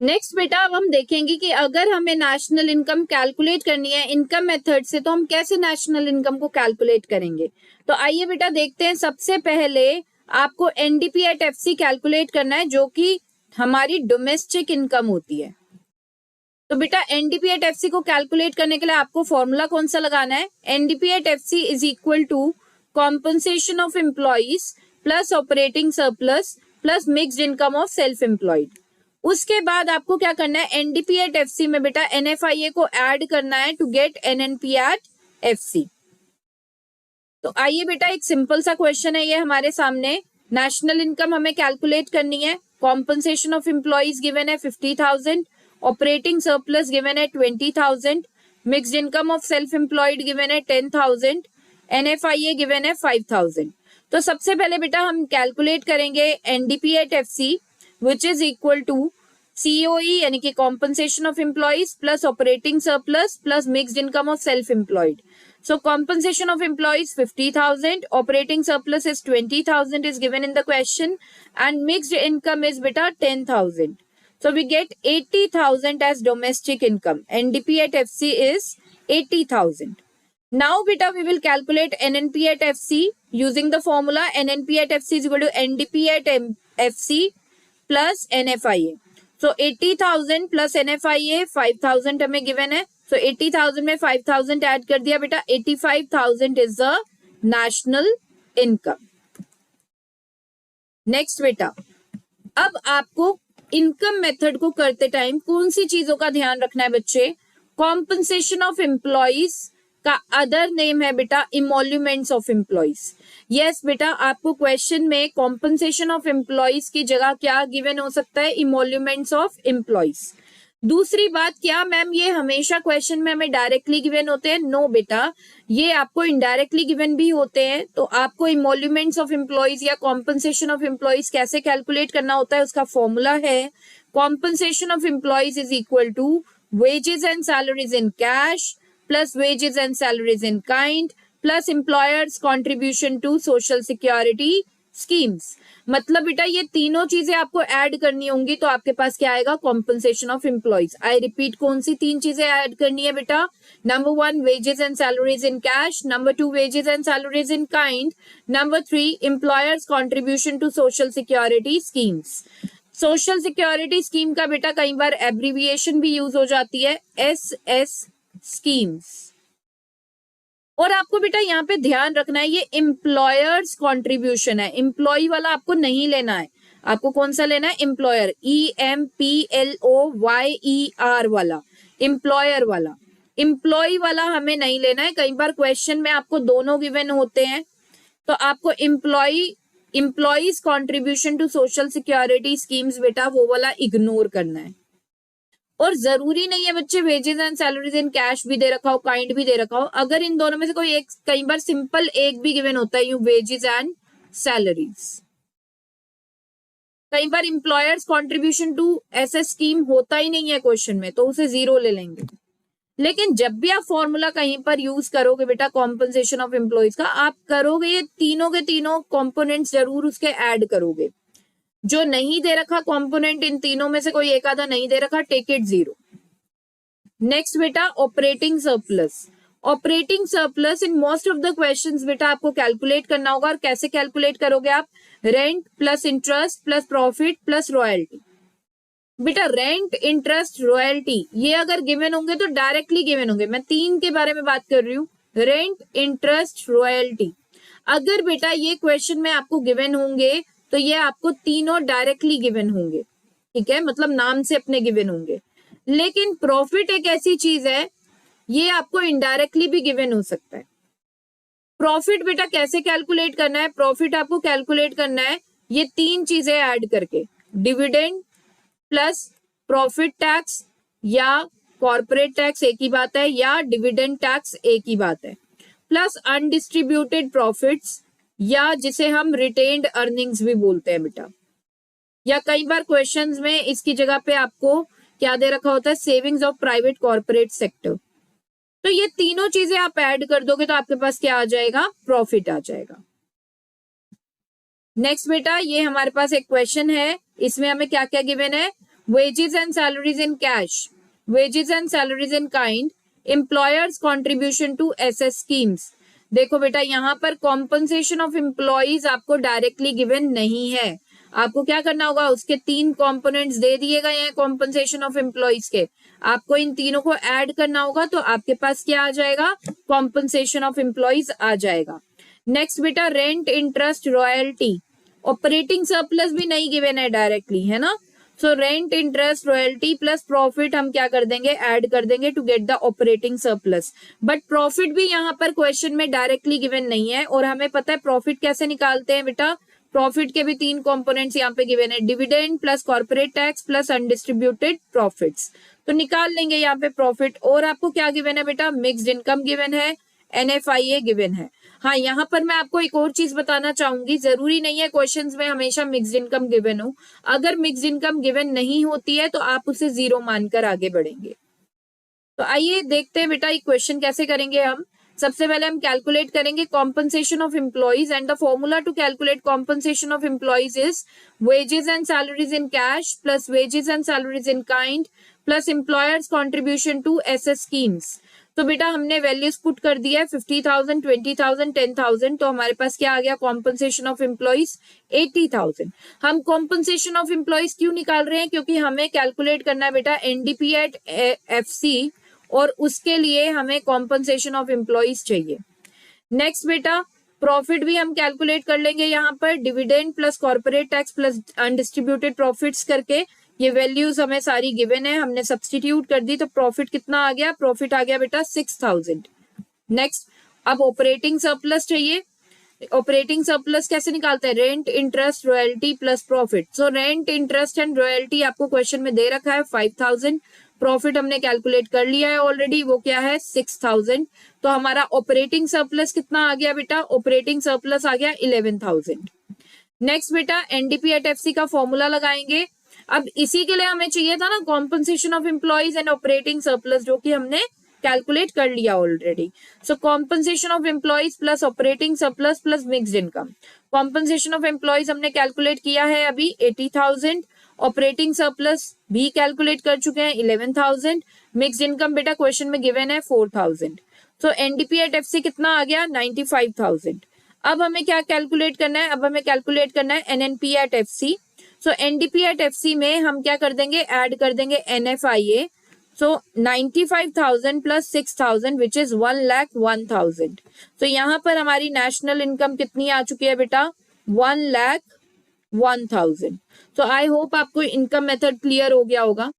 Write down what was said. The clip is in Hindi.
नेक्स्ट बेटा अब हम देखेंगे कि अगर हमें नेशनल इनकम कैलकुलेट करनी है इनकम मेथड से तो हम कैसे नेशनल इनकम को कैलकुलेट करेंगे। तो आइए बेटा देखते हैं। सबसे पहले आपको एनडीपी एट एफसी कैलकुलेट करना है जो कि हमारी डोमेस्टिक इनकम होती है। तो बेटा एनडीपी एट एफसी को कैलकुलेट करने के लिए आपको फॉर्मूला कौन सा लगाना है, NDP at FC is equal to compensation of employees plus operating surplus plus mixed income of self employed. उसके बाद आपको क्या करना है, एनडीपी एट एफसी में बेटा एनएफआईए को ऐड करना है to get NNP at FC. तो आइए बेटा एक सिंपल सा क्वेश्चन है ये हमारे सामने। नेशनल इनकम हमें कैलकुलेट करनी है। कॉम्पनसेशन ऑफ एम्प्लॉइज गिवन है 50,000, ऑपरेटिंग सरप्लस गिवन है 20,000, mixed income of self employed given है 10,000, एनएफआईए गिवन है 5,000। तो सबसे पहले बेटा हम कैलकुलेट करेंगे NDP at FC which is equal to COE यानी कि compensation of employees plus operating surplus plus mixed income of self-employed. So compensation of employees 50,000, operating surplus is 20,000 is given in the question and mixed income is beta 10,000. So we get 80,000 as domestic income. NDP at FC is 80,000. Now beta we will calculate NNP at FC using the formula NNP at FC is equal to NDP at FC plus NFIA। So 80,000 plus NFIA 5,000 हमें गिवन है। सो 80,000 में 5,000 ऐड कर दिया बेटा, 85,000 is the national income. Next बेटा अब आपको इनकम मेथड को करते टाइम कौन सी चीजों का ध्यान रखना है बच्चे, कॉम्पनसेशन ऑफ एम्प्लॉइज का अदर नेम है बेटा इमोल्यूमेंट्स ऑफ एम्प्लॉइज। यस बेटा आपको क्वेश्चन में कॉम्पनसेशन ऑफ एम्प्लॉइज की जगह क्या गिवन हो सकता है, इमोल्यूमेंट्स ऑफ एम्प्लॉइज। दूसरी बात, क्या मैम ये हमेशा क्वेश्चन में हमें डायरेक्टली गिवन होते हैं? नो बेटा, ये आपको इनडायरेक्टली गिवन भी होते हैं। तो आपको इमोल्यूमेंट्स ऑफ एम्प्लॉइज या कॉम्पनसेशन ऑफ एम्प्लॉइज कैसे कैलकुलेट करना होता है, उसका फॉर्मूला है compensation of employees is equal to wages and salaries in cash plus wages and salaries in kind plus employers contribution to social security schemes। मतलब बेटा ये तीनों चीजें आपको ऐड करनी होंगी तो आपके पास क्या आएगा, compensation of employees. I repeat, कौन सी तीन चीजें ऐड करनी है बेटा, number 1 wages and salaries in cash, number 2 wages and salaries in kind, number 3 employers contribution to social security schemes. Social security scheme का बेटा कई बार एब्रीविएशन भी यूज हो जाती है, SS स्कीम्स। और आपको बेटा यहाँ पे ध्यान रखना है ये एम्प्लॉयर्स कंट्रीब्यूशन है, एम्प्लॉय वाला आपको नहीं लेना है। आपको कौन सा लेना है, एम्प्लॉयर, EMPLOYER वाला, एम्प्लॉयर वाला। एम्प्लॉय वाला हमें नहीं लेना है। कई बार क्वेश्चन में आपको दोनों गिवन होते हैं तो आपको employees contribution to social security schemes बेटा वो वाला इग्नोर करना है। और जरूरी नहीं है बच्चे wages and salaries in cash भी दे रखा हो, काइंड भी दे रखा हो। अगर इन दोनों में से कोई एक, कई बार सिंपल एक भी गिवन होता है, यू वेजेस एंड सैलरीज। कई बार एम्प्लॉयर्स कंट्रीब्यूशन टू ऐसे स्कीम होता ही नहीं है क्वेश्चन में तो उसे 0 ले लेंगे। लेकिन जब भी आप फॉर्मूला कहीं पर यूज करोगे बेटा कॉम्पनसेशन ऑफ एम्प्लॉइज का, आप करोगे ये तीनों के तीनों कॉम्पोनेंट्स जरूर उसके ऐड करोगे। जो नहीं दे रखा कंपोनेंट, इन तीनों में से कोई एक आधा नहीं दे रखा, टेक इट 0। नेक्स्ट बेटा operating surplus. Operating surplus in most of the questions बेटा आपको कैलकुलेट करना होगा। और कैसे कैलकुलेट करोगे आप, rent plus interest plus profit plus royalty. बेटा रेंट, इंटरेस्ट, रॉयल्टी ये अगर गिवन होंगे तो डायरेक्टली गिवन होंगे। मैं 3 के बारे में बात कर रही हूँ, रेंट, इंटरेस्ट, रॉयल्टी। अगर बेटा ये क्वेश्चन में आपको गिवन होंगे तो ये आपको तीनों डायरेक्टली गिवन होंगे, ठीक है, मतलब नाम से अपने गिवन होंगे। लेकिन प्रॉफिट एक ऐसी चीज है ये आपको इनडायरेक्टली भी गिवन हो सकता है। प्रॉफिट बेटा कैसे कैलकुलेट करना है, प्रॉफिट आपको कैलकुलेट करना है ये 3 चीजें ऐड करके, डिविडेंड प्लस प्रॉफिट टैक्स या कॉर्पोरेट टैक्स एक ही बात है, या डिविडेंड टैक्स एक ही बात है, प्लस अनडिस्ट्रीब्यूटेड प्रॉफिट्स या जिसे हम रिटेन्ड अर्निंग्स भी बोलते हैं बेटा। या कई बार क्वेश्चंस में इसकी जगह पे आपको क्या दे रखा होता है, savings of private corporate sector. तो ये तीनों चीजें आप ऐड कर दोगे तो आपके पास क्या आ जाएगा, प्रॉफिट आ जाएगा। नेक्स्ट बेटा ये हमारे पास एक क्वेश्चन है, इसमें हमें क्या क्या गिवन है, wages and salaries in cash, wages and salaries in kind, employers contribution to SS schemes। देखो बेटा यहाँ पर कॉम्पनसेशन ऑफ एम्प्लॉइज आपको डायरेक्टली गिवन नहीं है, आपको क्या करना होगा, उसके 3 कंपोनेंट्स दे दिए गए हैं कॉम्पनसेशन ऑफ एम्प्लॉइज के, आपको इन तीनों को ऐड करना होगा तो आपके पास क्या आ जाएगा, कॉम्पनसेशन ऑफ एम्प्लॉइज आ जाएगा। नेक्स्ट बेटा rent interest royalty, operating surplus भी नहीं गिवन है डायरेक्टली, है ना। So rent interest royalty plus profit हम क्या कर देंगे, ऐड कर देंगे to get the operating surplus. But profit भी यहाँ पर क्वेश्चन में डायरेक्टली गिवन नहीं है, और हमें पता है प्रॉफिट कैसे निकालते हैं बेटा, प्रॉफिट के भी 3 कंपोनेंट्स यहाँ पे गिवन है, dividend plus corporate tax plus undistributed profits. तो निकाल लेंगे यहाँ पे प्रॉफिट। और आपको क्या गिवन है बेटा, मिक्स्ड इनकम गिवन है, NFIA गिवन है। हाँ, यहाँ पर मैं आपको एक और चीज बताना चाहूंगी, जरूरी नहीं है क्वेश्चंस में हमेशा मिक्स्ड इनकम गिवन हो, अगर मिक्स्ड इनकम गिवन नहीं होती है तो आप उसे 0 मानकर आगे बढ़ेंगे। तो आइए देखते हैं बेटा ये क्वेश्चन कैसे करेंगे हम। सबसे पहले हम कैलकुलेट करेंगे compensation of employees, and the formula to calculate compensation of employees is wages and salaries in cash plus wages and salaries in kind plus employers contribution to SS schemes. तो बेटा हमने वैल्यूज पुट कर दिया है 50,000, 20,000, 10,000, तो हमारे पास क्या आ गया, कॉम्पनसेशन ऑफ एम्प्लॉइज 80,000। हम कॉम्पनसेशन ऑफ एम्प्लॉइज क्यों निकाल रहे हैं, क्योंकि हमें कैलकुलेट करना है बेटा NDP एट FC, और उसके लिए हमें कॉम्पनसेशन ऑफ एम्प्लॉइज चाहिए। नेक्स्ट बेटा प्रॉफिट भी हम कैलकुलेट कर लेंगे, यहाँ पर dividend plus corporate tax plus undistributed profits करके, ये वैल्यूज हमें सारी गिवन है, हमने सब्सटीट्यूट कर दी, तो प्रॉफिट कितना आ गया, प्रॉफिट आ गया बेटा 6,000। नेक्स्ट अब ऑपरेटिंग सरप्लस चाहिए, ऑपरेटिंग सरप्लस कैसे निकालते हैं, rent interest royalty plus profit. So rent interest and royalty आपको क्वेश्चन में दे रखा है 5,000, प्रॉफिट हमने कैलकुलेट कर लिया है ऑलरेडी, वो क्या है 6,000। तो हमारा ऑपरेटिंग सरप्लस कितना आ गया बेटा, ऑपरेटिंग सरप्लस आ गया 11,000। नेक्स्ट बेटा NDP एट FC का फॉर्मूला लगाएंगे। अब इसी के लिए हमें चाहिए था ना compensation of employees and operating surplus, जो कि हमने कैलकुलेट कर लिया already. So compensation of employees plus operating surplus plus mixed income. Compensation of employees हमने कैलकुलेट किया है अभी 80,000, ऑपरेटिंग सरप्लस भी कैलकुलेट कर चुके हैं 11,000, मिक्स्ड इनकम बेटा क्वेश्चन में गिवन है 4,000। सो NDP एट FC कितना आ गया 95,000। अब हमें क्या कैलकुलेट करना है, अब हमें कैलकुलेट करना है NNP एट FC। सो NDP एट FC में हम क्या कर देंगे, ऐड कर देंगे NFIA। So 95,000 plus 6,000 which is 1,01,000। तो यहाँ पर हमारी नेशनल इनकम कितनी आ चुकी है बेटा, 1,01,000। तो आई होप आपको इनकम मेथड क्लियर हो गया होगा।